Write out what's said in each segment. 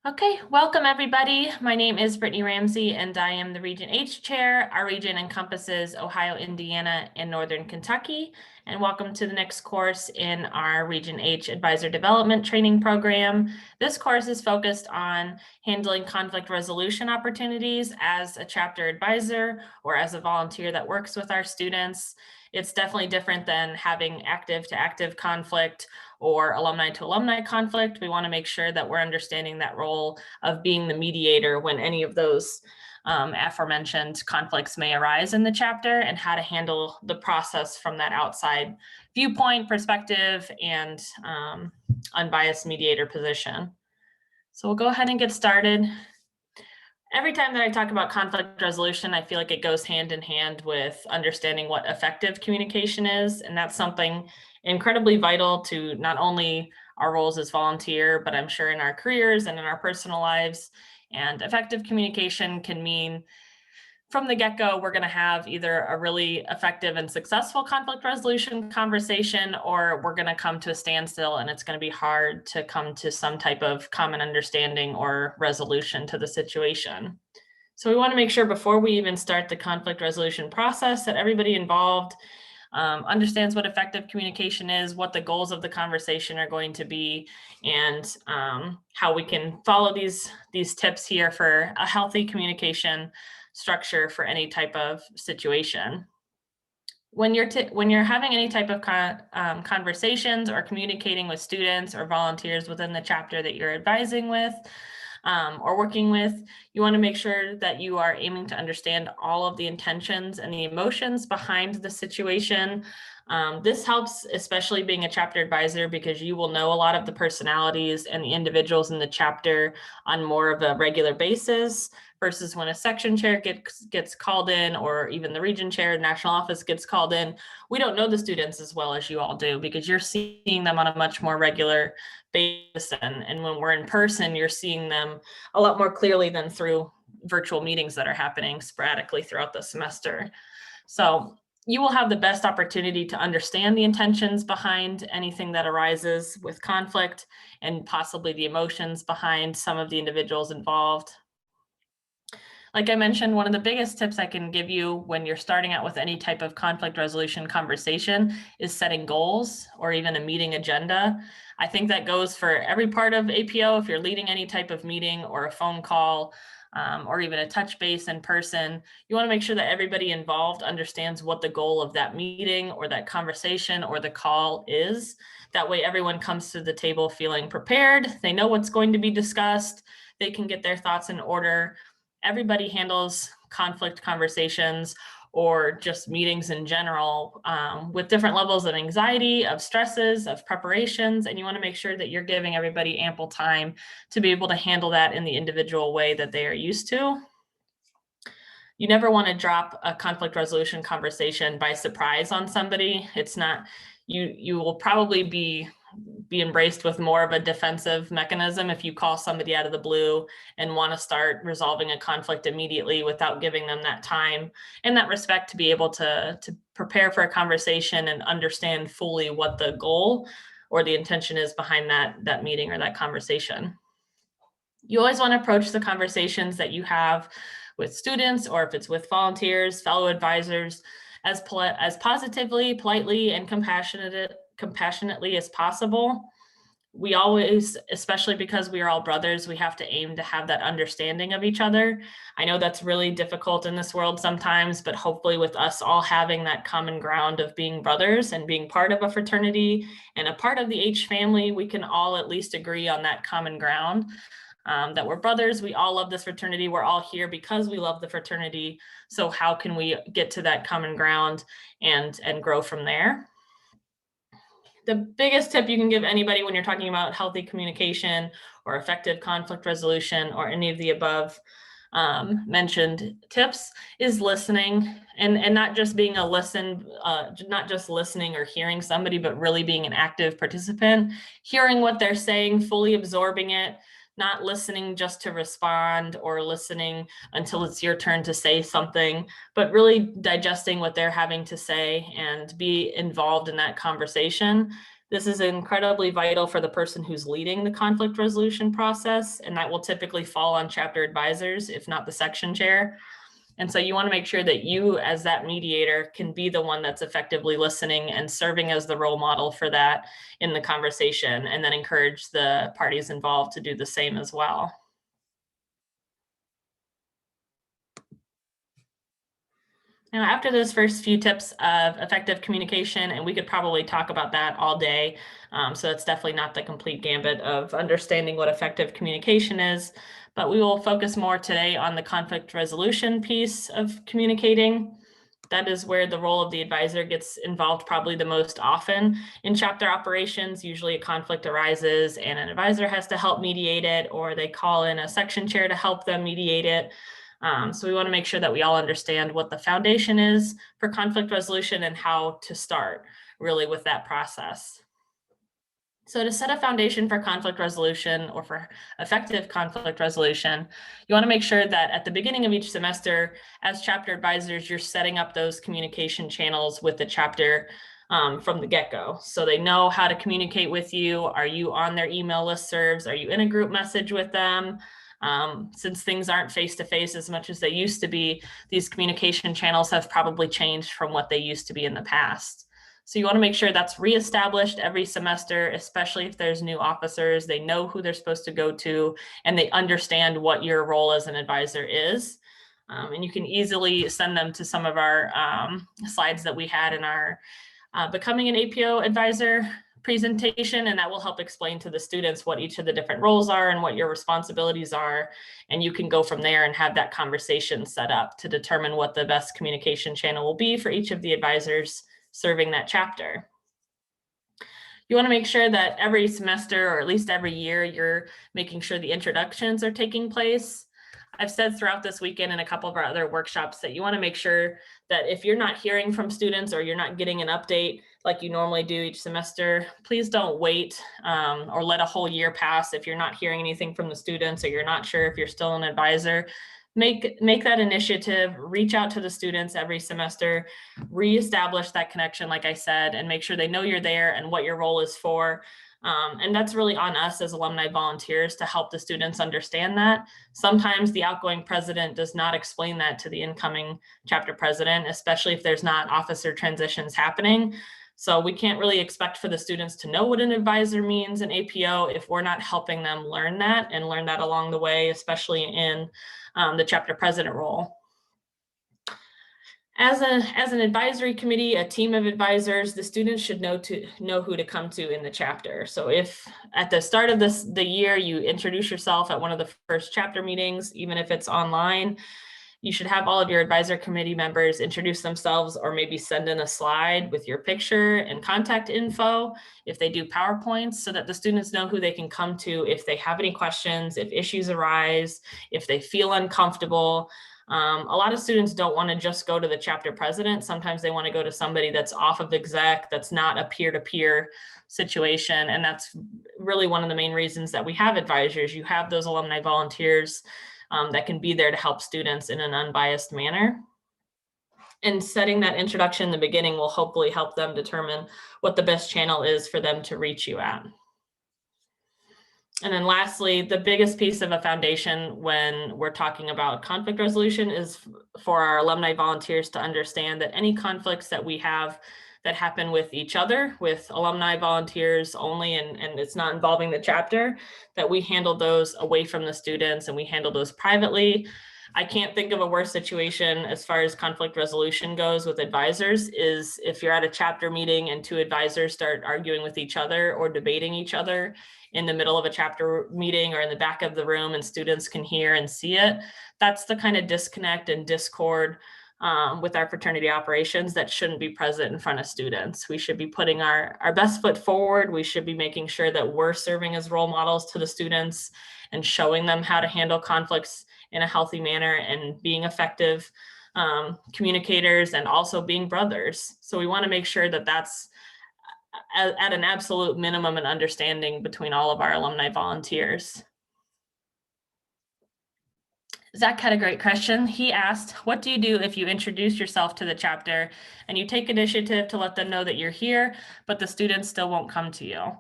Okay, welcome everybody. My name is Brittany Ramsey and I am the Region H Chair. Our region encompasses Ohio, Indiana, and Northern Kentucky. And welcome to the next course in our Region H Advisor Development Training Program. This course is focused on handling conflict resolution opportunities as a chapter advisor or as a volunteer that works with our students. It's definitely different than having active to active conflict or alumni to alumni conflict. We want to make sure that we're understanding that role of being the mediator when any of those aforementioned conflicts may arise in the chapter, and how to handle the process from that outside viewpoint, perspective, and unbiased mediator position. So we'll go ahead and get started. Every time that I talk about conflict resolution, I feel like it goes hand in hand with understanding what effective communication is. And that's something incredibly vital to not only our roles as volunteer, but I'm sure in our careers and in our personal lives. And effective communication can mean from the get-go, we're going to have either a really effective and successful conflict resolution conversation, or we're going to come to a standstill and it's going to be hard to come to some type of common understanding or resolution to the situation. So we want to make sure before we even start the conflict resolution process that everybody involved understands what effective communication is, what the goals of the conversation are going to be, and how we can follow these tips here for a healthy communication structure for any type of situation. When you're having any type of conversations or communicating with students or volunteers within the chapter that you're advising with or working with, you want to make sure that you are aiming to understand all of the intentions and the emotions behind the situation. This helps, especially being a chapter advisor, because you will know a lot of the personalities and the individuals in the chapter on more of a regular basis, versus when a section chair gets called in, or even the region chair, national office gets called in. We don't know the students as well as you all do, because you're seeing them on a much more regular basis. And when we're in person, you're seeing them a lot more clearly than through virtual meetings that are happening sporadically throughout the semester. So you will have the best opportunity to understand the intentions behind anything that arises with conflict, and possibly the emotions behind some of the individuals involved. Like I mentioned, one of the biggest tips I can give you when you're starting out with any type of conflict resolution conversation is setting goals or even a meeting agenda. I think that goes for every part of APO. If you're leading any type of meeting or a phone call, or even a touch base in person, you want to make sure that everybody involved understands what the goal of that meeting or that conversation or the call is. That way everyone comes to the table feeling prepared. They know what's going to be discussed. They can get their thoughts in order. Everybody handles conflict conversations or just meetings in general with different levels of anxiety, of stresses, of preparations, and you want to make sure that you're giving everybody ample time to be able to handle that in the individual way that they are used to. You never want to drop a conflict resolution conversation by surprise on somebody. It's not, you will probably be embraced with more of a defensive mechanism if you call somebody out of the blue and want to start resolving a conflict immediately without giving them that time and that respect to be able to prepare for a conversation and understand fully what the goal or the intention is behind that meeting or that conversation. You always want to approach the conversations that you have with students, or if it's with volunteers, fellow advisors, as positively, politely, and compassionately as possible. We always, especially because we are all brothers, we have to aim to have that understanding of each other. I know that's really difficult in this world sometimes, but hopefully with us all having that common ground of being brothers and being part of a fraternity and a part of the H family, we can all at least agree on that common ground. That we're brothers, we all love this fraternity, we're all here because we love the fraternity. So how can we get to that common ground and grow from there? The biggest tip you can give anybody when you're talking about healthy communication or effective conflict resolution or any of the above mentioned tips is listening, and not just being not just listening or hearing somebody, but really being an active participant, hearing what they're saying, fully absorbing it, not listening just to respond or listening until it's your turn to say something, but really digesting what they're having to say and be involved in that conversation. This is incredibly vital for the person who's leading the conflict resolution process, and that will typically fall on chapter advisors, if not the section chair. And so you want to make sure that you, as that mediator, can be the one that's effectively listening and serving as the role model for that in the conversation, and then encourage the parties involved to do the same as well. Now, after those first few tips of effective communication, and we could probably talk about that all day, so it's definitely not the complete gambit of understanding what effective communication is, but we will focus more today on the conflict resolution piece of communicating. That is where the role of the advisor gets involved probably the most often. In chapter operations, usually a conflict arises and an advisor has to help mediate it, or they call in a section chair to help them mediate it. So we want to make sure that we all understand what the foundation is for conflict resolution and how to start really with that process. So to set a foundation for conflict resolution or for effective conflict resolution, you want to make sure that at the beginning of each semester, as chapter advisors, you're setting up those communication channels with the chapter from the get-go. So they know how to communicate with you. Are you on their email listservs? Are you in a group message with them? Since things aren't face-to-face as much as they used to be, these communication channels have probably changed from what they used to be in the past. So you want to make sure that's reestablished every semester, especially if there's new officers. They know who they're supposed to go to, and they understand what your role as an advisor is. And you can easily send them to some of our slides that we had in our Becoming an APO Advisor presentation, and that will help explain to the students what each of the different roles are and what your responsibilities are. And you can go from there and have that conversation set up to determine what the best communication channel will be for each of the advisors serving that chapter. You want to make sure that every semester, or at least every year, you're making sure the introductions are taking place. I've said throughout this weekend and a couple of our other workshops that you want to make sure that if you're not hearing from students or you're not getting an update like you normally do each semester, please don't wait or let a whole year pass if you're not hearing anything from the students or you're not sure if you're still an advisor. Make that initiative, reach out to the students every semester, reestablish that connection, like I said, and make sure they know you're there and what your role is for. And that's really on us as alumni volunteers to help the students understand that. Sometimes the outgoing president does not explain that to the incoming chapter president, especially if there's not officer transitions happening. So we can't really expect for the students to know what an advisor means in APO if we're not helping them learn that and learn that along the way, especially in the chapter president role. As an advisory committee, a team of advisors, the students should know who to come to in the chapter. So if at the start of the year, you introduce yourself at one of the first chapter meetings, even if it's online, you should have all of your advisor committee members introduce themselves or maybe send in a slide with your picture and contact info if they do PowerPoints, so that the students know who they can come to if they have any questions, if issues arise, if they feel uncomfortable. A lot of students don't want to just go to the chapter president. Sometimes they want to go to somebody that's off of exec, that's not a peer-to-peer situation. And that's really one of the main reasons that we have advisors. You have those alumni volunteers that can be there to help students in an unbiased manner. And setting that introduction in the beginning will hopefully help them determine what the best channel is for them to reach you at. And then lastly, the biggest piece of a foundation when we're talking about conflict resolution is for our alumni volunteers to understand that any conflicts that we have that happen with each other, with alumni volunteers only, and it's not involving the chapter, that we handle those away from the students and we handle those privately. I can't think of a worse situation as far as conflict resolution goes with advisors is if you're at a chapter meeting and two advisors start arguing with each other or debating each other in the middle of a chapter meeting or in the back of the room and students can hear and see it. That's the kind of disconnect and discord with our fraternity operations that shouldn't be present in front of students. We should be putting our best foot forward. We should be making sure that we're serving as role models to the students and showing them how to handle conflicts in a healthy manner and being effective communicators and also being brothers. So we want to make sure that that's at an absolute minimum an understanding between all of our alumni volunteers. Zach had a great question. He asked, what do you do if you introduce yourself to the chapter and you take initiative to let them know that you're here, but the students still won't come to you?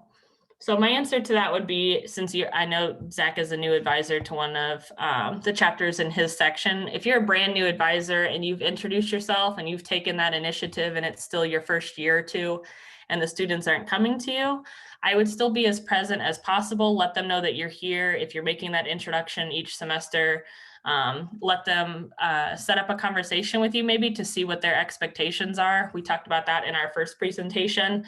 So my answer to that would be, since I know Zach is a new advisor to one of the chapters in his section, if you're a brand new advisor and you've introduced yourself and you've taken that initiative and it's still your first year or two and the students aren't coming to you, I would still be as present as possible. Let them know that you're here. If you're making that introduction each semester, let them set up a conversation with you maybe to see what their expectations are. We talked about that in our first presentation.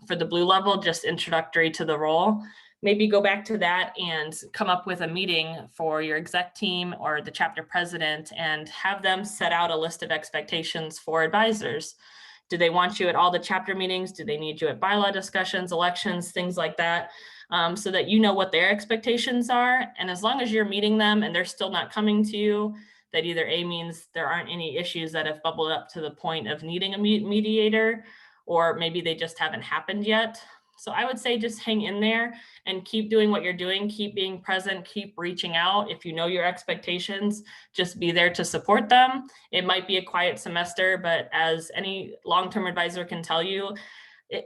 For the blue level, just introductory to the role. Maybe go back to that and come up with a meeting for your exec team or the chapter president and have them set out a list of expectations for advisors. Do they want you at all the chapter meetings? Do they need you at bylaw discussions, elections, things like that? So that you know what their expectations are. And as long as you're meeting them and they're still not coming to you, that either A, means there aren't any issues that have bubbled up to the point of needing a mediator, or maybe they just haven't happened yet. So I would say just hang in there and keep doing what you're doing, keep being present, keep reaching out. If you know your expectations, just be there to support them. It might be a quiet semester, but as any long-term advisor can tell you,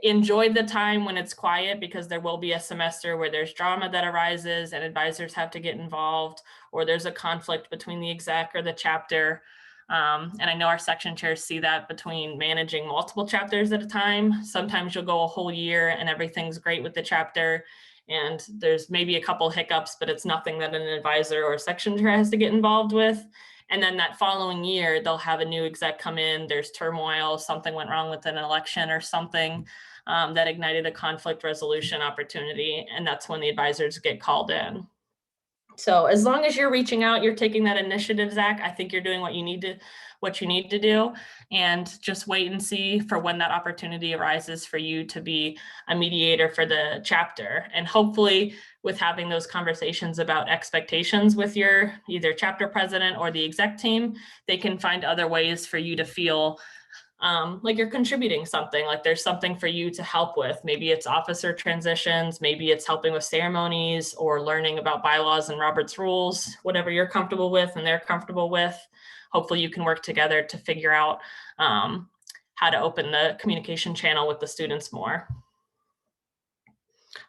enjoy the time when it's quiet, because there will be a semester where there's drama that arises and advisors have to get involved, or there's a conflict between the exec or the chapter. And I know our section chairs see that between managing multiple chapters at a time. Sometimes you'll go a whole year and everything's great with the chapter, and there's maybe a couple hiccups, but it's nothing that an advisor or a section chair has to get involved with. And then that following year, they'll have a new exec come in, there's turmoil, something went wrong with an election or something that ignited a conflict resolution opportunity. And that's when the advisors get called in. So as long as you're reaching out, you're taking that initiative, Zach, I think you're doing what you need to do, and just wait and see for when that opportunity arises for you to be a mediator for the chapter. And hopefully with having those conversations about expectations with your either chapter president or the exec team, they can find other ways for you to feel like you're contributing something, like there's something for you to help with. Maybe it's officer transitions, maybe it's helping with ceremonies or learning about bylaws and Robert's rules, whatever you're comfortable with and they're comfortable with. Hopefully you can work together to figure out how to open the communication channel with the students more.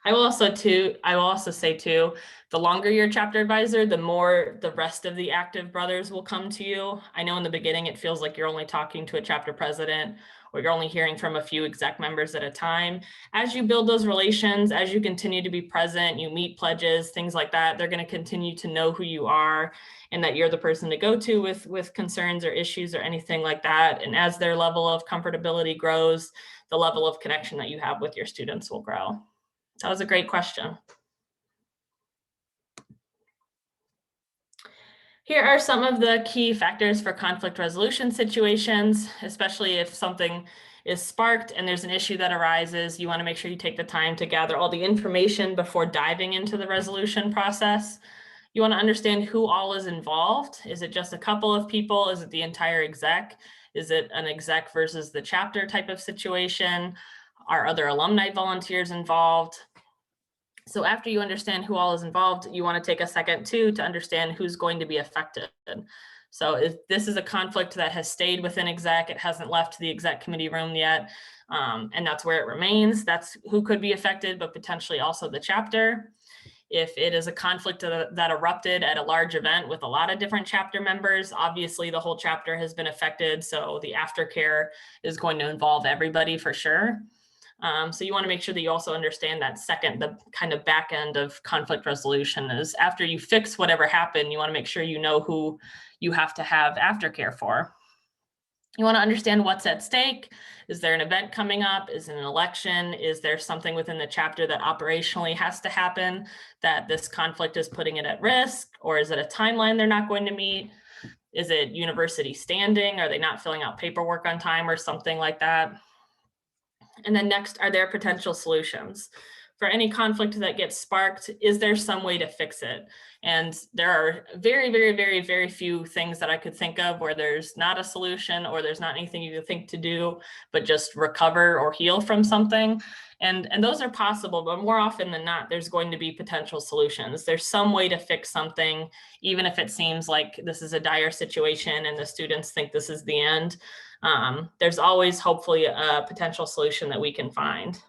I will also say too, the longer you're chapter advisor, the more the rest of the active brothers will come to you. I know in the beginning, it feels like you're only talking to a chapter president, or you're only hearing from a few exec members at a time. As you build those relations, as you continue to be present, you meet pledges, things like that, they're going to continue to know who you are and that you're the person to go to with concerns or issues or anything like that. And as their level of comfortability grows, the level of connection that you have with your students will grow. That was a great question. Here are some of the key factors for conflict resolution situations, especially if something is sparked and there's an issue that arises. You want to make sure you take the time to gather all the information before diving into the resolution process. You want to understand who all is involved. Is it just a couple of people? Is it the entire exec? Is it an exec versus the chapter type of situation? Are other alumni volunteers involved? So after you understand who all is involved, you want to take a second too to understand who's going to be affected. So if this is a conflict that has stayed within exec, it hasn't left the exec committee room yet, and that's where it remains, that's who could be affected, but potentially also the chapter. If it is a conflict that erupted at a large event with a lot of different chapter members, obviously the whole chapter has been affected, so the aftercare is going to involve everybody for sure. So you want to make sure that you also understand that the kind of back end of conflict resolution is after you fix whatever happened, you want to make sure you know who you have to have aftercare for. You want to understand what's at stake. Is there an event coming up? Is it an election? Is there something within the chapter that operationally has to happen that this conflict is putting it at risk? Or is it a timeline they're not going to meet? Is it university standing? Are they not filling out paperwork on time or something like that? And then next, are there potential solutions? for any conflict that gets sparked, is there some way to fix it? And there are very, very, very, very few things that I could think of where there's not a solution or there's not anything you could think to do, but just recover or heal from something. And those are possible, but more often than not, there's going to be potential solutions. There's some way to fix something, even if it seems like this is a dire situation and the students think this is the end. There's always hopefully a potential solution that we can find.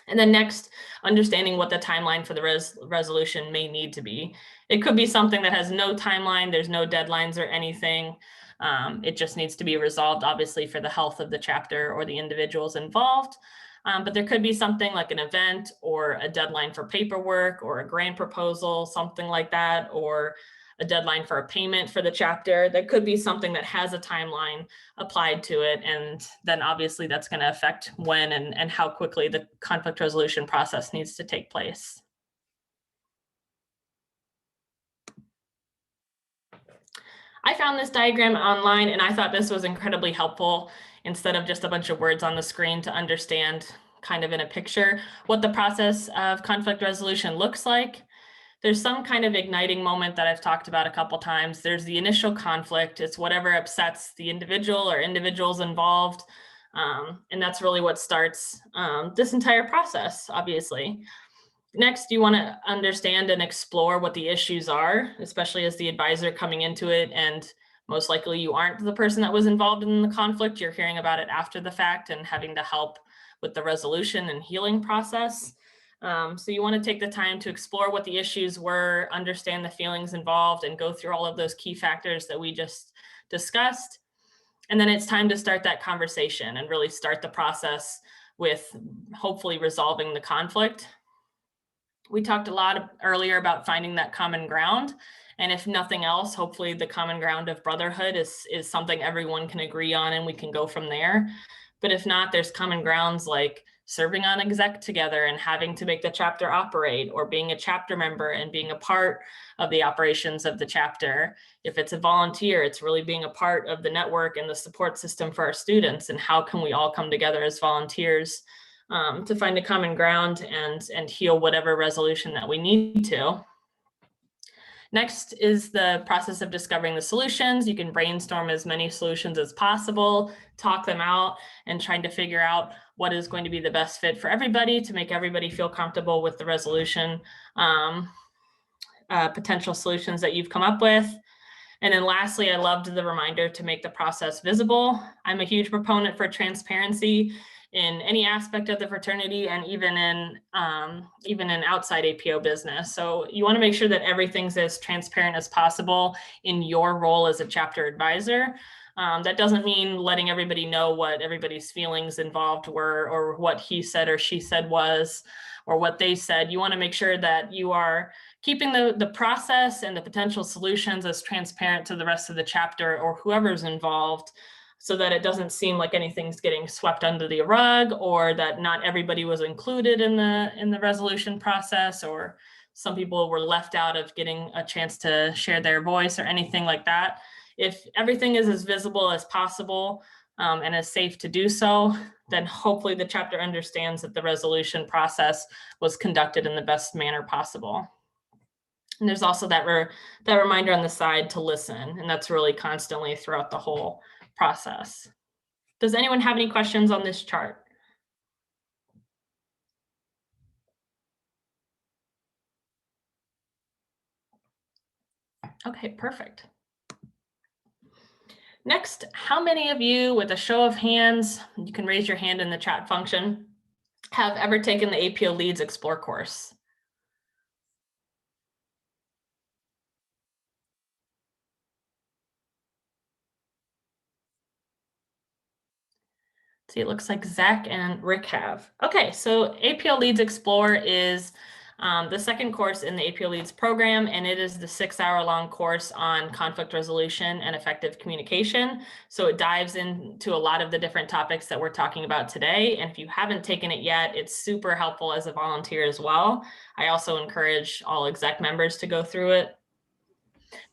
And then next, understanding what the timeline for the resolution may need to be. It could be something that has no timeline, there's no deadlines or anything. It just needs to be resolved, obviously, for the health of the chapter or the individuals involved. But there could be something like an event or a deadline for paperwork or a grant proposal, something like that, or a deadline for a payment for the chapter. That could be something that has a timeline applied to it. And then obviously that's going to affect when and how quickly the conflict resolution process needs to take place. I found this diagram online and I thought this was incredibly helpful, instead of just a bunch of words on the screen, to understand kind of in a picture what the process of conflict resolution looks like. There's some kind of igniting moment that I've talked about a couple times. There's the initial conflict. It's whatever upsets the individual or individuals involved. And that's really what starts this entire process, obviously. Next, you want to understand and explore what the issues are, especially as the advisor coming into it. And most likely you aren't the person that was involved in the conflict. You're hearing about it after the fact and having to help with the resolution and healing process. So you want to take the time to explore what the issues were, understand the feelings involved, and go through all of those key factors that we just discussed. And then it's time to start that conversation and really start the process with hopefully resolving the conflict. We talked a lot earlier about finding that common ground. And if nothing else, hopefully the common ground of brotherhood is something everyone can agree on and we can go from there. But if not, there's common grounds like serving on exec together and having to make the chapter operate, or being a chapter member and being a part of the operations of the chapter. If it's a volunteer, it's really being a part of the network and the support system for our students. And how can we all come together as volunteers to find a common ground and heal whatever resolution that we need to. Next is the process of discovering the solutions. You can brainstorm as many solutions as possible, talk them out, and trying to figure out what is going to be the best fit for everybody to make everybody feel comfortable with the resolution, potential solutions that you've come up with. And then lastly, I loved the reminder to make the process visible. I'm a huge proponent for transparency in any aspect of the fraternity, and even in outside APO business. So you want to make sure that everything's as transparent as possible in your role as a chapter advisor. That doesn't mean letting everybody know what everybody's feelings involved were, or what he said or she said was, or what they said. You want to make sure that you are keeping the process and the potential solutions as transparent to the rest of the chapter or whoever's involved, so that it doesn't seem like anything's getting swept under the rug, or that not everybody was included in the resolution process, or some people were left out of getting a chance to share their voice or anything like that. If everything is as visible as possible and as safe to do so, then hopefully the chapter understands that the resolution process was conducted in the best manner possible. And there's also that reminder on the side to listen, and that's really constantly throughout the whole process. Does anyone have any questions on this chart? Okay, perfect. Next, how many of you, with a show of hands, you can raise your hand in the chat function, have ever taken the APO Leads Explore course? See, it looks like Zach and Rick have. Okay, so APO Leads Explore is the second course in the APO Leads program, and it is the 6-hour-long course on conflict resolution and effective communication. So it dives into a lot of the different topics that we're talking about today. And if you haven't taken it yet, it's super helpful as a volunteer as well. I also encourage all exec members to go through it.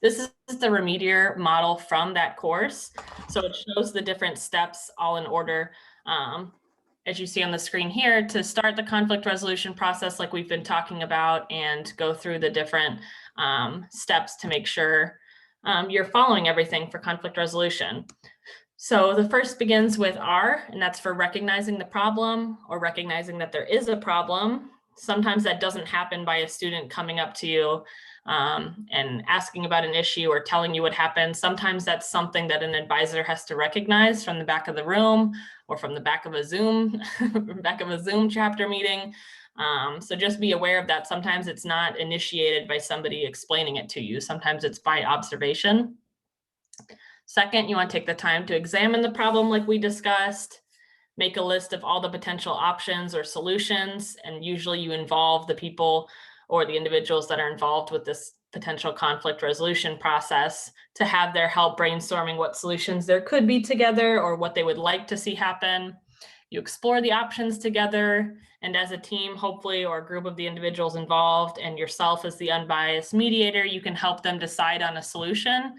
This is the remedial model from that course. So it shows the different steps all in order. as you see on the screen here, to start the conflict resolution process like we've been talking about and go through the different steps to make sure you're following everything for conflict resolution. So the first begins with R, and that's for recognizing the problem or recognizing that there is a problem. Sometimes that doesn't happen by a student coming up to you and asking about an issue or telling you what happened. Sometimes that's something that an advisor has to recognize from the back of the room or from the back of a Zoom, chapter meeting. So just be aware of that. Sometimes it's not initiated by somebody explaining it to you. Sometimes it's by observation. Second, you want to take the time to examine the problem like we discussed, make a list of all the potential options or solutions, and usually you involve the people or the individuals that are involved with this potential conflict resolution process to have their help brainstorming what solutions there could be together or what they would like to see happen. You explore the options together, and as a team, hopefully, or a group of the individuals involved and yourself as the unbiased mediator, you can help them decide on a solution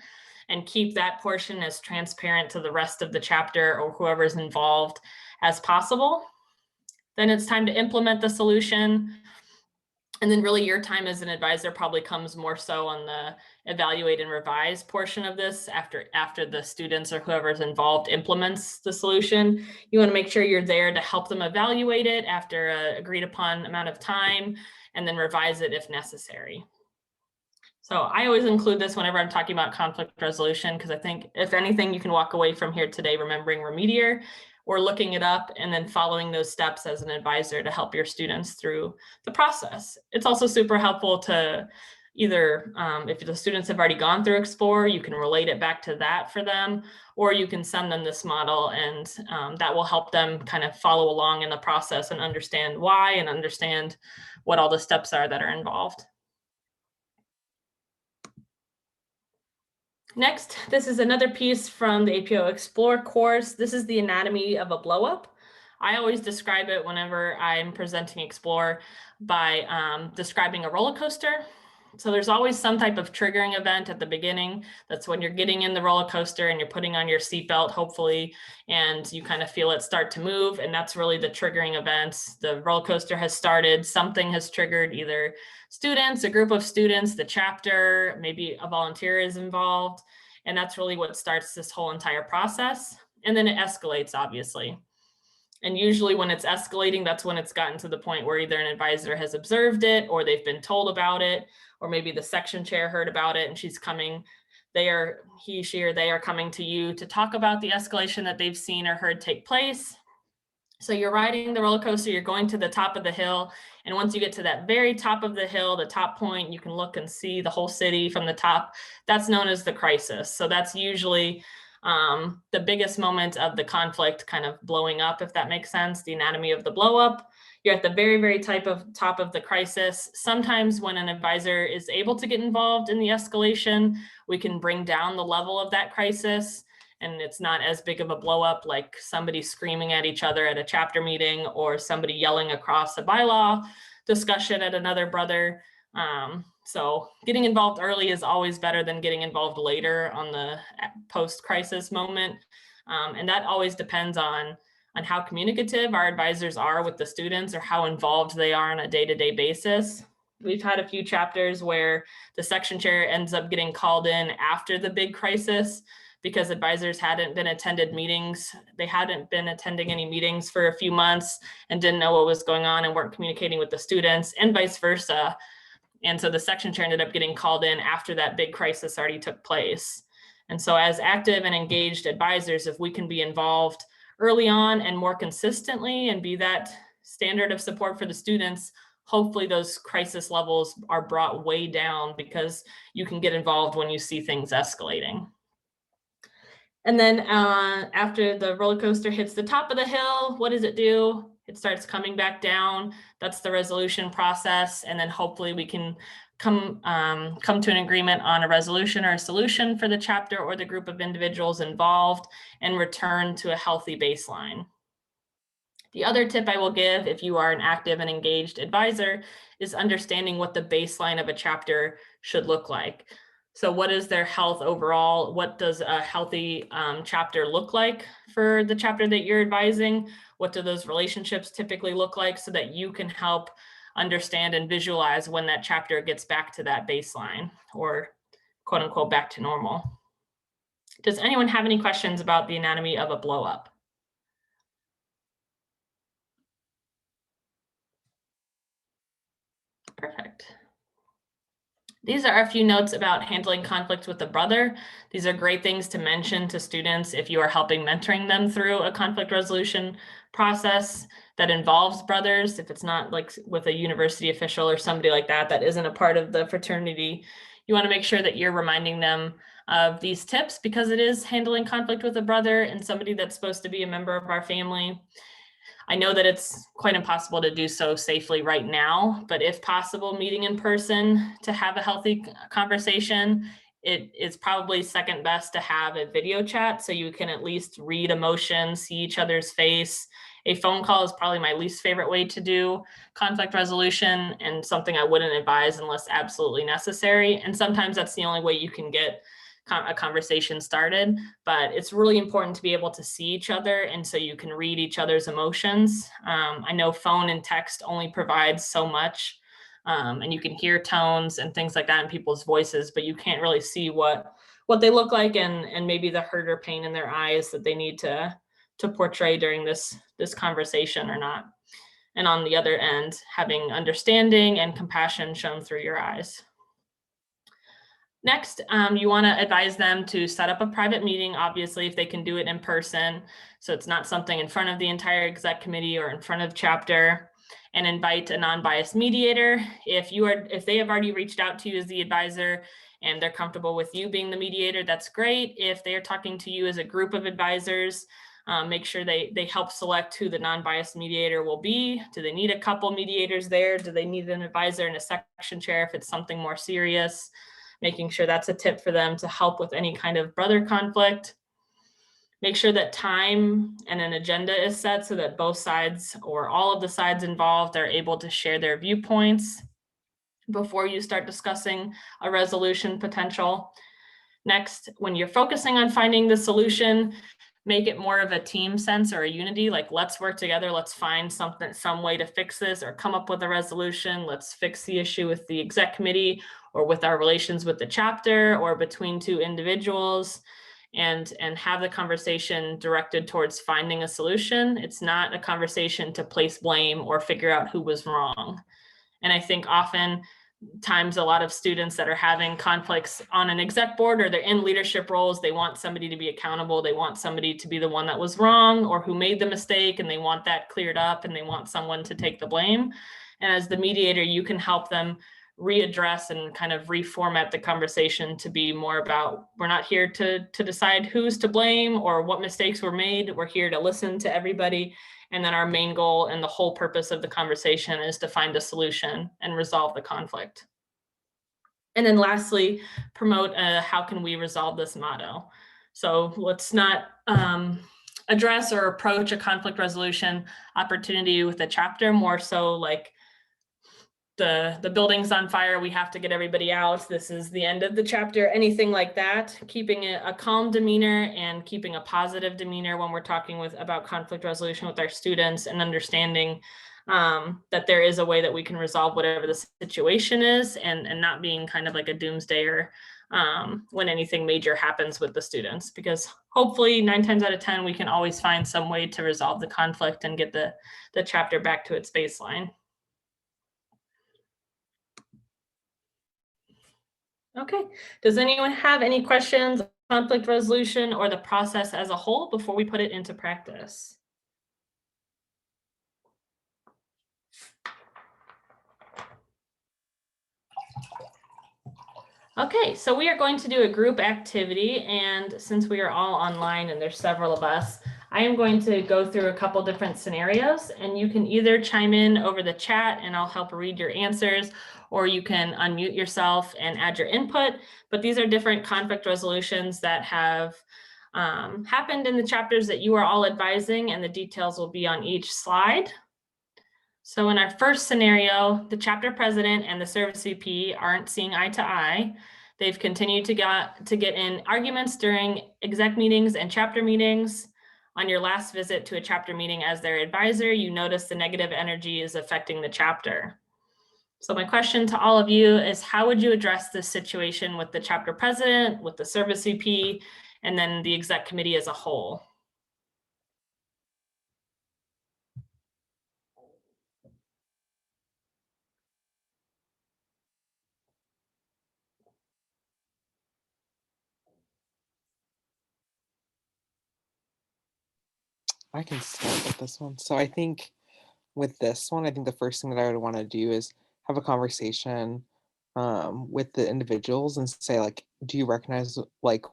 and keep that portion as transparent to the rest of the chapter or whoever's involved as possible. Then it's time to implement the solution. And then really your time as an advisor probably comes more so on the evaluate and revise portion of this after the students or whoever's involved implements the solution. You want to make sure you're there to help them evaluate it after an agreed upon amount of time and then revise it if necessary. So I always include this whenever I'm talking about conflict resolution, because I think if anything, you can walk away from here today remembering remedial or looking it up and then following those steps as an advisor to help your students through the process. It's also super helpful to either, if the students have already gone through Explore, you can relate it back to that for them, or you can send them this model and that will help them kind of follow along in the process and understand why and understand what all the steps are that are involved. Next, this is another piece from the APO Explore course. This is the anatomy of a blowup. I always describe it whenever I'm presenting Explore by describing a roller coaster. So there's always some type of triggering event at the beginning. That's when you're getting in the roller coaster and you're putting on your seatbelt, hopefully, and you kind of feel it start to move. And that's really the triggering events. The roller coaster has started, something has triggered, either students, a group of students, the chapter, maybe a volunteer is involved. And that's really what starts this whole entire process. And then it escalates, obviously. And usually when it's escalating, that's when it's gotten to the point where either an advisor has observed it or they've been told about it, or maybe the section chair heard about it and she's coming, he, she, or they are coming to you to talk about the escalation that they've seen or heard take place. So you're riding the roller coaster, you're going to the top of the hill. And once you get to that very top of the hill, the top point, you can look and see the whole city from the top. That's known as the crisis. So that's usually the biggest moment of the conflict kind of blowing up, if that makes sense, the anatomy of the blow up. You're at the very, very top of the crisis. Sometimes when an advisor is able to get involved in the escalation, we can bring down the level of that crisis. And it's not as big of a blow up like somebody screaming at each other at a chapter meeting or somebody yelling across a bylaw discussion at another brother. So getting involved early is always better than getting involved later on the post-crisis moment. And that always depends on how communicative our advisors are with the students or how involved they are on a day-to-day basis. We've had a few chapters where the section chair ends up getting called in after the big crisis because advisors hadn't been attended meetings. They hadn't been attending any meetings for a few months and didn't know what was going on and weren't communicating with the students and vice versa. And so the section chair ended up getting called in after that big crisis already took place. And so as active and engaged advisors, if we can be involved early on and more consistently and be that standard of support for the students, hopefully those crisis levels are brought way down because you can get involved when you see things escalating. And then after the roller coaster hits the top of the hill, what does it do? It starts coming back down. That's the resolution process. And then hopefully we can come to an agreement on a resolution or a solution for the chapter or the group of individuals involved and return to a healthy baseline. The other tip I will give if you are an active and engaged advisor is understanding what the baseline of a chapter should look like. So what is their health overall? What does a healthy chapter look like for the chapter that you're advising? what do those relationships typically look like, so that you can help understand and visualize when that chapter gets back to that baseline, or quote unquote back to normal. Does anyone have any questions about the anatomy of a blow up? Perfect. These are a few notes about handling conflict with a brother. These are great things to mention to students if you are helping mentoring them through a conflict resolution process that involves brothers. If it's not like with a university official or somebody like that that isn't a part of the fraternity, you want to make sure that you're reminding them of these tips, because it is handling conflict with a brother and somebody that's supposed to be a member of our family. I know that it's quite impossible to do so safely right now, but if possible, meeting in person to have a healthy conversation, it is probably second best to have a video chat so you can at least read emotions, see each other's face. A phone call is probably my least favorite way to do conflict resolution, and something I wouldn't advise unless absolutely necessary. And sometimes that's the only way you can get a conversation started, but it's really important to be able to see each other, and so you can read each other's emotions. I know phone and text only provides so much, and you can hear tones and things like that in people's voices, but you can't really see what they look like, and maybe the hurt or pain in their eyes that they need to portray during this conversation or not. And on the other end, having understanding and compassion shown through your eyes. Next, you want to advise them to set up a private meeting, obviously, if they can do it in person. So it's not something in front of the entire exec committee or in front of chapter, and invite a non-biased mediator. If they have already reached out to you as the advisor and they're comfortable with you being the mediator, that's great. If they're talking to you as a group of advisors, make sure they help select who the non-biased mediator will be. Do they need a couple mediators there? Do they need an advisor and a section chair if it's something more serious? Making sure that's a tip for them to help with any kind of brother conflict. Make sure that time and an agenda is set so that both sides or all of the sides involved are able to share their viewpoints before you start discussing a resolution potential. Next, when you're focusing on finding the solution, make it more of a team sense or a unity, like let's work together, let's find some way to fix this or come up with a resolution. Let's fix the issue with the exec committee or with our relations with the chapter or between two individuals, and have the conversation directed towards finding a solution. It's not a conversation to place blame or figure out who was wrong. And I think often times a lot of students that are having conflicts on an exec board or they're in leadership roles, they want somebody to be accountable. They want somebody to be the one that was wrong or who made the mistake, and they want that cleared up, and they want someone to take the blame. And as the mediator, you can help them readdress and kind of reformat the conversation to be more about, we're not here to decide who's to blame or what mistakes were made. We're here to listen to everybody. And then our main goal and the whole purpose of the conversation is to find a solution and resolve the conflict. And then lastly, promote a how can we resolve this motto. So let's not address or approach a conflict resolution opportunity with a chapter more so like the building's on fire, we have to get everybody out, this is the end of the chapter, anything like that. Keeping a calm demeanor and keeping a positive demeanor when we're talking about conflict resolution with our students, and understanding that there is a way that we can resolve whatever the situation is, and not being kind of like a doomsdayer when anything major happens with the students, because hopefully 9 times out of 10 we can always find some way to resolve the conflict and get the chapter back to its baseline. Okay, does anyone have any questions on conflict resolution or the process as a whole before we put it into practice? Okay, so we are going to do a group activity, and since we are all online and there's several of us, I am going to go through a couple different scenarios, and you can either chime in over the chat and I'll help read your answers, or you can unmute yourself and add your input. But these are different conflict resolutions that have happened in the chapters that you are all advising, and the details will be on each slide. So in our first scenario, the chapter president and the service VP aren't seeing eye to eye. They've continued to get in arguments during exec meetings and chapter meetings. On your last visit to a chapter meeting as their advisor, you notice the negative energy is affecting the chapter. So my question to all of you is, how would you address this situation with the chapter president, with the service VP, and then the exec committee as a whole? I can start with this one. So I think with this one, I think the first thing that I would want to do is have a conversation with the individuals and say like, do you recognize like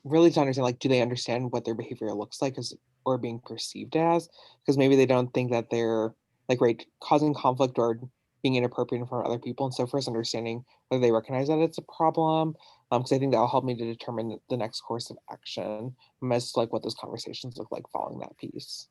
really to understand like, do they understand what their behavior looks like as or being perceived as? Because maybe they don't think that they're like right causing conflict or being inappropriate in front of other people. And so first understanding whether they recognize that it's a problem, because I think that will help me to determine the next course of action as to like what those conversations look like following that piece.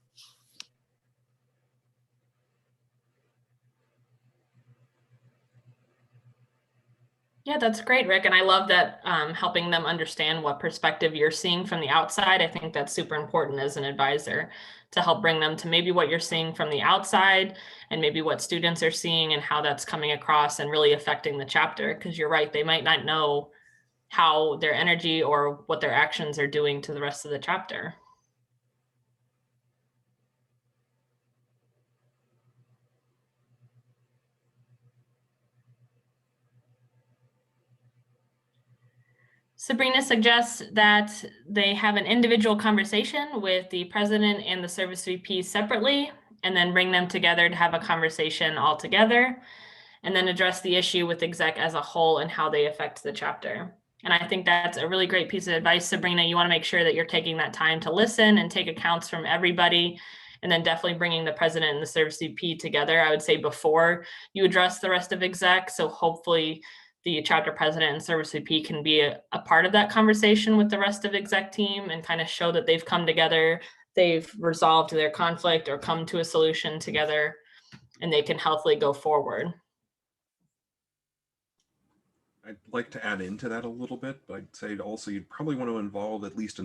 Yeah, that's great, Rick. And I love that helping them understand what perspective you're seeing from the outside. I think that's super important as an advisor to help bring them to maybe what you're seeing from the outside and maybe what students are seeing and how that's coming across and really affecting the chapter. Because you're right, they might not know how their energy or what their actions are doing to the rest of the chapter. Sabrina suggests that they have an individual conversation with the president and the service VP separately, and then bring them together to have a conversation all together, and then address the issue with exec as a whole and how they affect the chapter. And I think that's a really great piece of advice, Sabrina. You want to make sure that you're taking that time to listen and take accounts from everybody, and then definitely bringing the president and the service VP together, I would say, before you address the rest of exec. So hopefully the chapter president and service VP can be a part of that conversation with the rest of exec team and kind of show that they've come together, they've resolved their conflict or come to a solution together, and they can healthily go forward. I'd like to add into that a little bit, but I'd say also you'd probably want to involve at least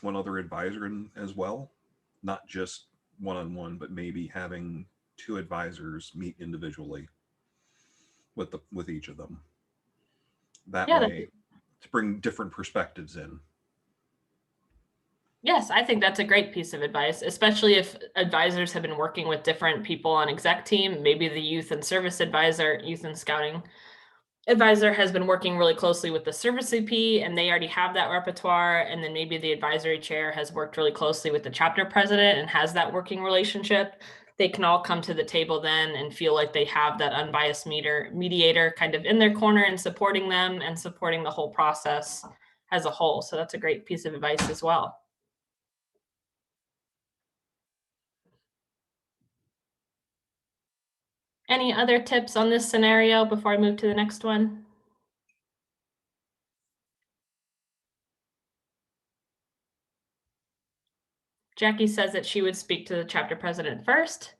one other advisor as well, not just one-on-one, but maybe having two advisors meet individually with each of them. That way, to bring different perspectives in. Yes, I think that's a great piece of advice, especially if advisors have been working with different people on exec team. Maybe the youth and service advisor, youth and scouting advisor has been working really closely with the service VP and they already have that repertoire. And then maybe the advisory chair has worked really closely with the chapter president and has that working relationship. They can all come to the table then and feel like they have that unbiased mediator kind of in their corner and supporting them and supporting the whole process as a whole. So that's a great piece of advice as well. Any other tips on this scenario before I move to the next one? Jackie says that she would speak to the chapter president first.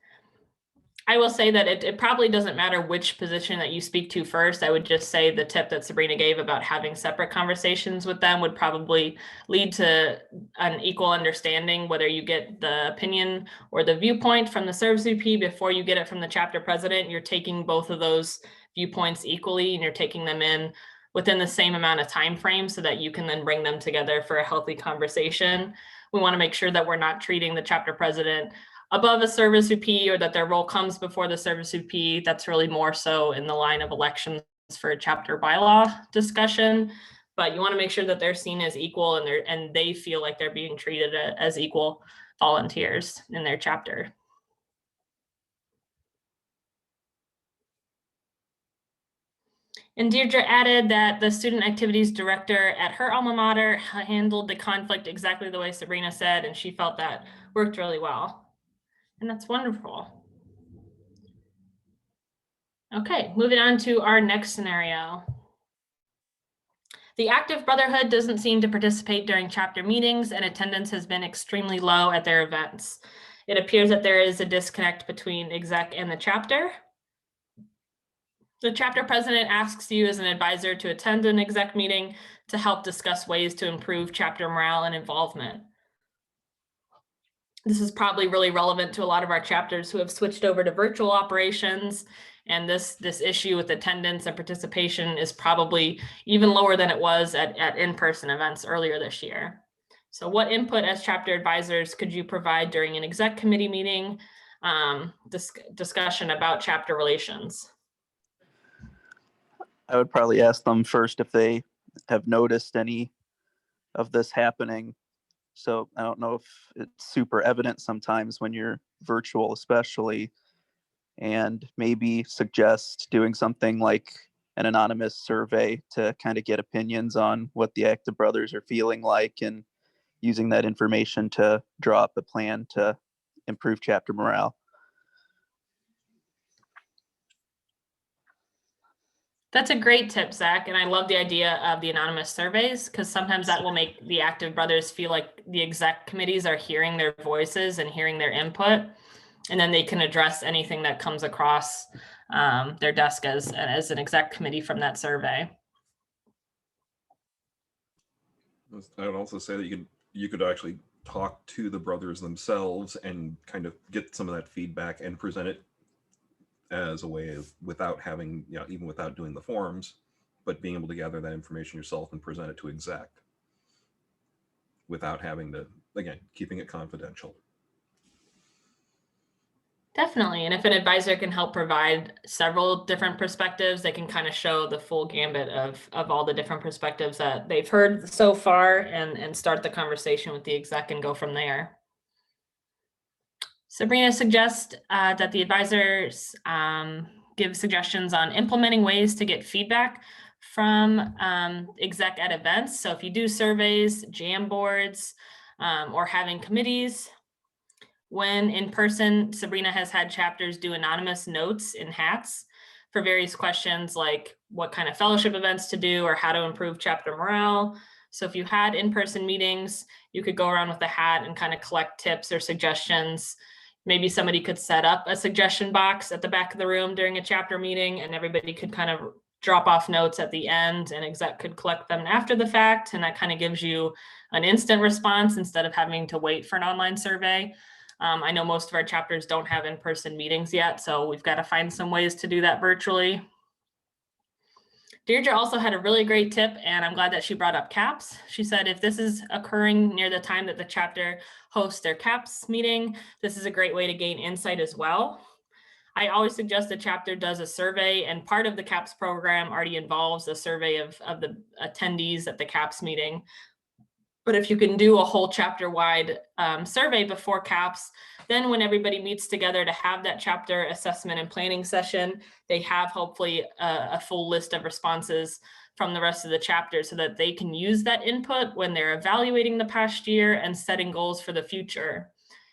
I will say that it probably doesn't matter which position that you speak to first. I would just say the tip that Sabrina gave about having separate conversations with them would probably lead to an equal understanding, whether you get the opinion or the viewpoint from the service VP before you get it from the chapter president. You're taking both of those viewpoints equally and you're taking them in within the same amount of time frame so that you can then bring them together for a healthy conversation. We want to make sure that we're not treating the chapter president above a service VP or that their role comes before the service VP. That's really more so in the line of elections for a chapter bylaw discussion. But you want to make sure that they're seen as equal and they feel like they're being treated as equal volunteers in their chapter. And Deirdre added that the student activities director at her alma mater handled the conflict exactly the way Sabrina said, and she felt that worked really well. And that's wonderful. Okay, moving on to our next scenario. The active brotherhood doesn't seem to participate during chapter meetings and attendance has been extremely low at their events. It appears that there is a disconnect between exec and the chapter. The chapter president asks you as an advisor to attend an exec meeting to help discuss ways to improve chapter morale and involvement. This is probably really relevant to a lot of our chapters who have switched over to virtual operations. And this issue with attendance and participation is probably even lower than it was at in-person events earlier this year. So what input as chapter advisors could you provide during an exec committee meeting discussion about chapter relations? I would probably ask them first if they have noticed any of this happening. So I don't know if it's super evident sometimes when you're virtual, especially, and maybe suggest doing something like an anonymous survey to kind of get opinions on what the active brothers are feeling like, and using that information to draw up a plan to improve chapter morale. That's a great tip, Zach. And I love the idea of the anonymous surveys, because sometimes that will make the active brothers feel like the exec committees are hearing their voices and hearing their input. And then they can address anything that comes across their desk as an exec committee from that survey. I would also say that you could actually talk to the brothers themselves and kind of get some of that feedback and present it as a way of, without having, even without doing the forms, but being able to gather that information yourself and present it to exec without having to, again, keeping it confidential. Definitely. And if an advisor can help provide several different perspectives, they can kind of show the full gambit of all the different perspectives that they've heard so far, and start the conversation with the exec and go from there. Sabrina suggests that the advisors give suggestions on implementing ways to get feedback from exec at events. So if you do surveys, jam boards, or having committees, when in person, Sabrina has had chapters do anonymous notes in hats for various questions like what kind of fellowship events to do or how to improve chapter morale. So if you had in-person meetings, you could go around with a hat and kind of collect tips or suggestions. Maybe somebody could set up a suggestion box at the back of the room during a chapter meeting, and everybody could kind of drop off notes at the end, and exec could collect them after the fact. And that kind of gives you an instant response instead of having to wait for an online survey. I know most of our chapters don't have in-person meetings yet, so we've got to find some ways to do that virtually. Deirdre also had a really great tip, and I'm glad that she brought up CAPS. She said if this is occurring near the time that the chapter hosts their CAPS meeting, this is a great way to gain insight as well. I always suggest the chapter does a survey, and part of the CAPS program already involves a survey of the attendees at the CAPS meeting. But if you can do a whole chapter-wide survey before CAPS, then when everybody meets together to have that chapter assessment and planning session, they have hopefully a full list of responses from the rest of the chapter so that they can use that input when they're evaluating the past year and setting goals for the future.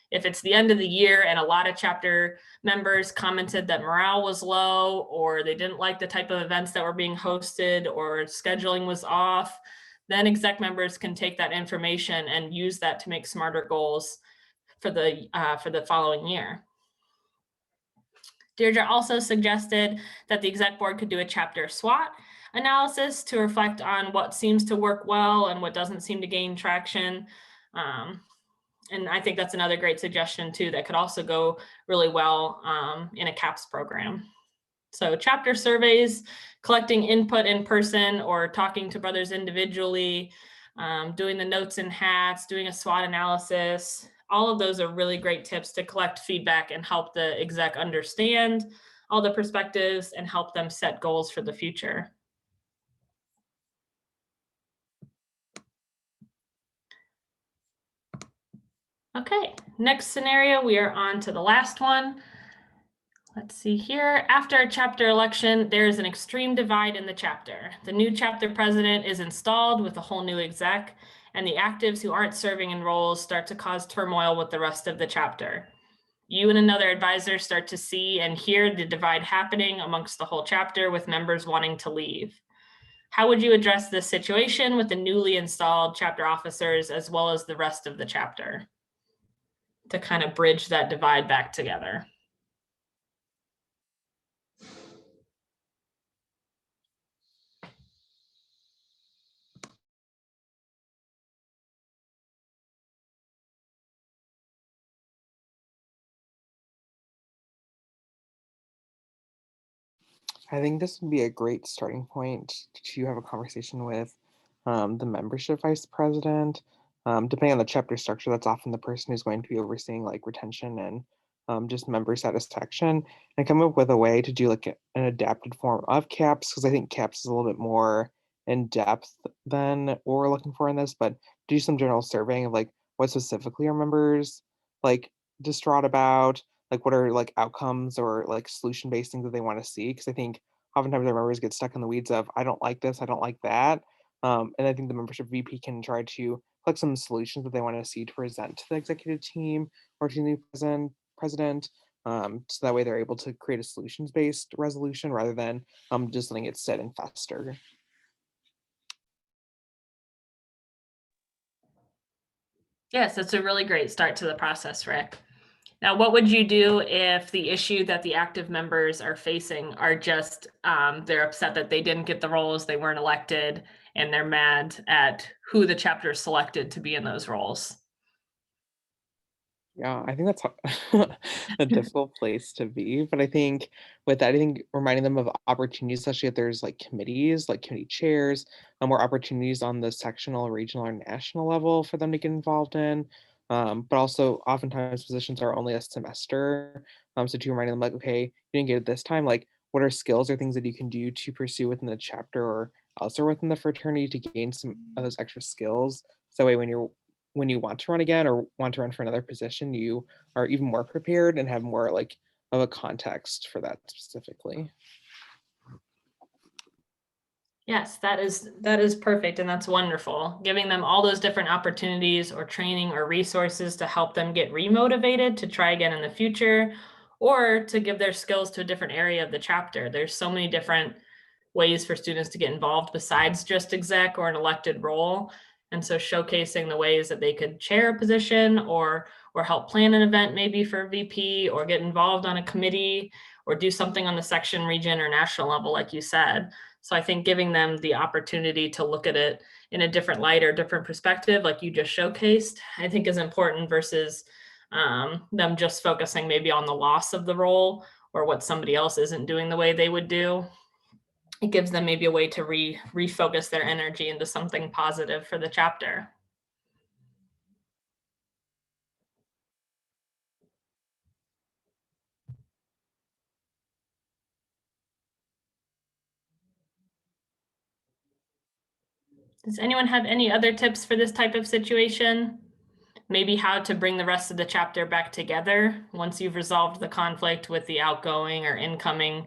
If it's the end of the year and a lot of chapter members commented that morale was low, or they didn't like the type of events that were being hosted, or scheduling was off, then exec members can take that information and use that to make smarter goals for the following year. Deirdre also suggested that the exec board could do a chapter SWOT analysis to reflect on what seems to work well and what doesn't seem to gain traction. And I think that's another great suggestion too that could also go really well in a CAPS program. So chapter surveys, collecting input in person or talking to brothers individually, doing the notes in hats, doing a SWOT analysis, all of those are really great tips to collect feedback and help the exec understand all the perspectives and help them set goals for the future. Okay, next scenario, we are on to the last one. Let's see here. After a chapter election, there is an extreme divide in the chapter. The new chapter president is installed with a whole new exec, and the actives who aren't serving in roles start to cause turmoil with the rest of the chapter. You and another advisor start to see and hear the divide happening amongst the whole chapter, with members wanting to leave. How would you address this situation with the newly installed chapter officers as well as the rest of the chapter to kind of bridge that divide back together? I think this would be a great starting point to have a conversation with the membership vice president. Depending on the chapter structure, that's often the person who's going to be overseeing like retention and just member satisfaction, and come up with a way to do like an adapted form of caps, because I think caps is a little bit more in depth than what we're looking for in this, but do some general surveying of like what specifically are members like distraught about, like what are like outcomes or like solution based things that they want to see, because I think oftentimes our members get stuck in the weeds of I don't like this, I don't like that. And I think the membership VP can try to collect some solutions that they want to see to present to the executive team or to the new president. So that way they're able to create a solutions based resolution rather than just letting it sit and fester. Yes, that's a really great start to the process, Rick. Now, what would you do if the issue that the active members are facing are just they're upset that they didn't get the roles, they weren't elected, and they're mad at who the chapter selected to be in those roles? Yeah, I think that's a difficult place to be. But I think with that, I think reminding them of opportunities, especially if there's like committees, like committee chairs, more opportunities on the sectional, regional, or national level for them to get involved in. But also, oftentimes positions are only a semester. So to remind them, like, okay, you didn't get it this time. Like, what are skills or things that you can do to pursue within the chapter or elsewhere within the fraternity to gain some of those extra skills? So that way, when you want to run again or want to run for another position, you are even more prepared and have more like of a context for that specifically. Yes, that is perfect, and that's wonderful. Giving them all those different opportunities or training or resources to help them get remotivated to try again in the future, or to give their skills to a different area of the chapter. There's so many different ways for students to get involved besides just exec or an elected role. And so showcasing the ways that they could chair a position or help plan an event maybe for VP, or get involved on a committee, or do something on the section, region, or national level, like you said. So I think giving them the opportunity to look at it in a different light or different perspective, like you just showcased, I think is important versus them just focusing maybe on the loss of the role or what somebody else isn't doing the way they would do. It gives them maybe a way to refocus their energy into something positive for the chapter. Does anyone have any other tips for this type of situation? Maybe how to bring the rest of the chapter back together once you've resolved the conflict with the outgoing or incoming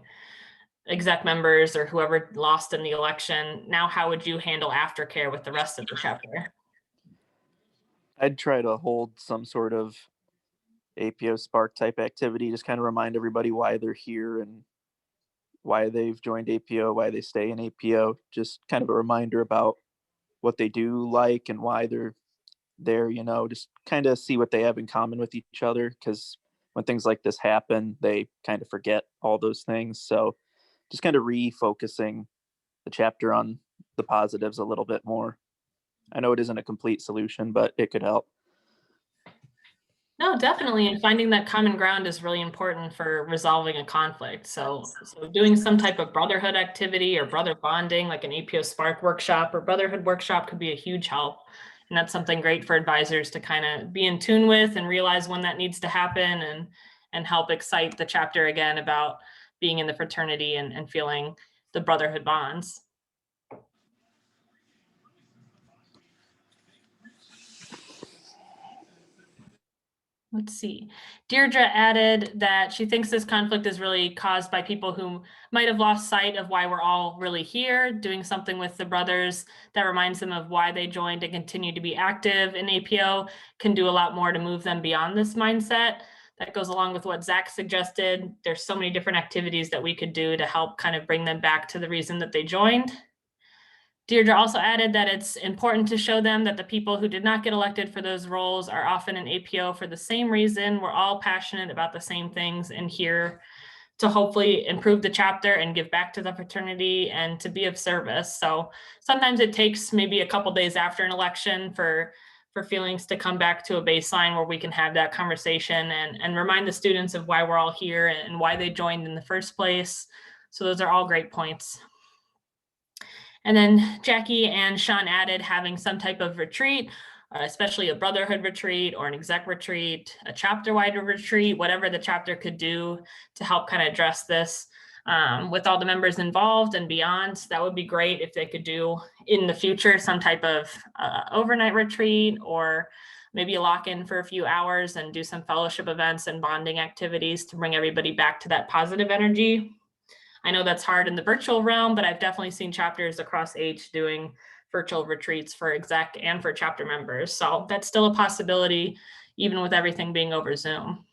exec members or whoever lost in the election. Now, how would you handle aftercare with the rest of the chapter? I'd try to hold some sort of APO Spark type activity, just kind of remind everybody why they're here and why they've joined APO, why they stay in APO. Just kind of a reminder about what they do like and why they're there, just kind of see what they have in common with each other. Because when things like this happen, they kind of forget all those things. So just kind of refocusing the chapter on the positives a little bit more. I know it isn't a complete solution, but it could help. No, definitely. And finding that common ground is really important for resolving a conflict. So doing some type of brotherhood activity or brother bonding, like an APO Spark workshop or brotherhood workshop, could be a huge help. And that's something great for advisors to kind of be in tune with and realize when that needs to happen, and help excite the chapter again about being in the fraternity and feeling the brotherhood bonds. Let's see. Deirdre added that she thinks this conflict is really caused by people who might have lost sight of why we're all really here. Doing something with the brothers that reminds them of why they joined and continue to be active in APO can do a lot more to move them beyond this mindset. That goes along with what Zach suggested. There's so many different activities that we could do to help kind of bring them back to the reason that they joined. Deirdre also added that it's important to show them that the people who did not get elected for those roles are often in APO for the same reason. We're all passionate about the same things and here to hopefully improve the chapter and give back to the fraternity and to be of service. So sometimes it takes maybe a couple days after an election for feelings to come back to a baseline where we can have that conversation and remind the students of why we're all here and why they joined in the first place. So those are all great points. And then Jackie and Sean added having some type of retreat, especially a brotherhood retreat or an exec retreat, a chapter-wide retreat, whatever the chapter could do to help kind of address this with all the members involved and beyond. That would be great if they could do in the future some type of overnight retreat, or maybe a lock-in for a few hours and do some fellowship events and bonding activities to bring everybody back to that positive energy. I know that's hard in the virtual realm, but I've definitely seen chapters across H doing virtual retreats for exec and for chapter members. So that's still a possibility, even with everything being over Zoom.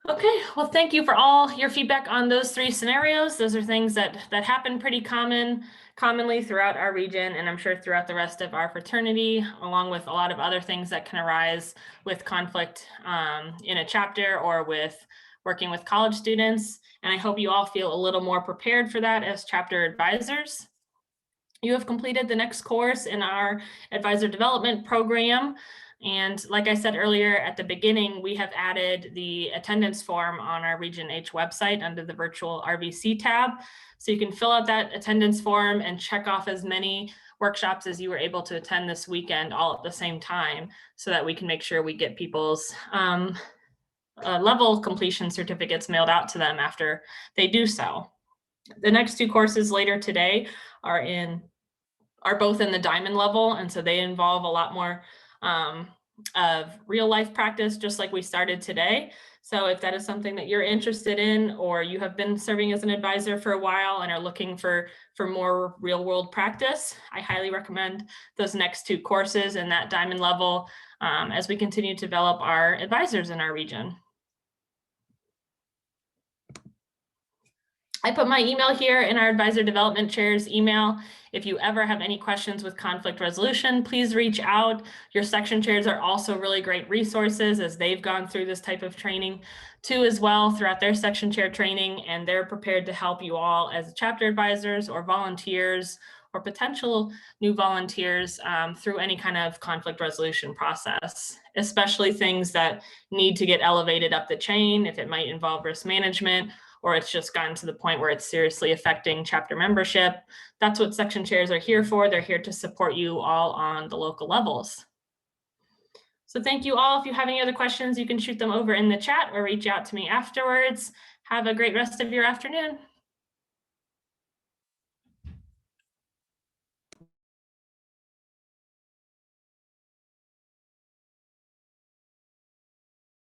Okay, well, thank you for all your feedback on those 3 scenarios. Those are things that happen pretty commonly throughout our region, and I'm sure throughout the rest of our fraternity, along with a lot of other things that can arise with conflict in a chapter or with working with college students. And I hope you all feel a little more prepared for that as chapter advisors. You have completed the next course in our advisor development program. And like I said earlier at the beginning, we have added the attendance form on our Region H website under the virtual RVC tab. So you can fill out that attendance form and check off as many workshops as you were able to attend this weekend all at the same time, so that we can make sure we get people's level completion certificates mailed out to them after they do so. The next 2 courses later today are both in the diamond level, and so they involve a lot more of real life practice, just like we started today. So if that is something that you're interested in, or you have been serving as an advisor for a while and are looking for more real world practice, I highly recommend those next 2 courses in that diamond level as we continue to develop our advisors in our region. I put my email here in our advisor development chair's email. If you ever have any questions with conflict resolution, please reach out. Your section chairs are also really great resources, as they've gone through this type of training too as well throughout their section chair training, and they're prepared to help you all as chapter advisors or volunteers or potential new volunteers through any kind of conflict resolution process, especially things that need to get elevated up the chain, if it might involve risk management, or it's just gotten to the point where it's seriously affecting chapter membership. That's what section chairs are here for. They're here to support you all on the local levels. So thank you all. If you have any other questions, you can shoot them over in the chat or reach out to me afterwards. Have a great rest of your afternoon.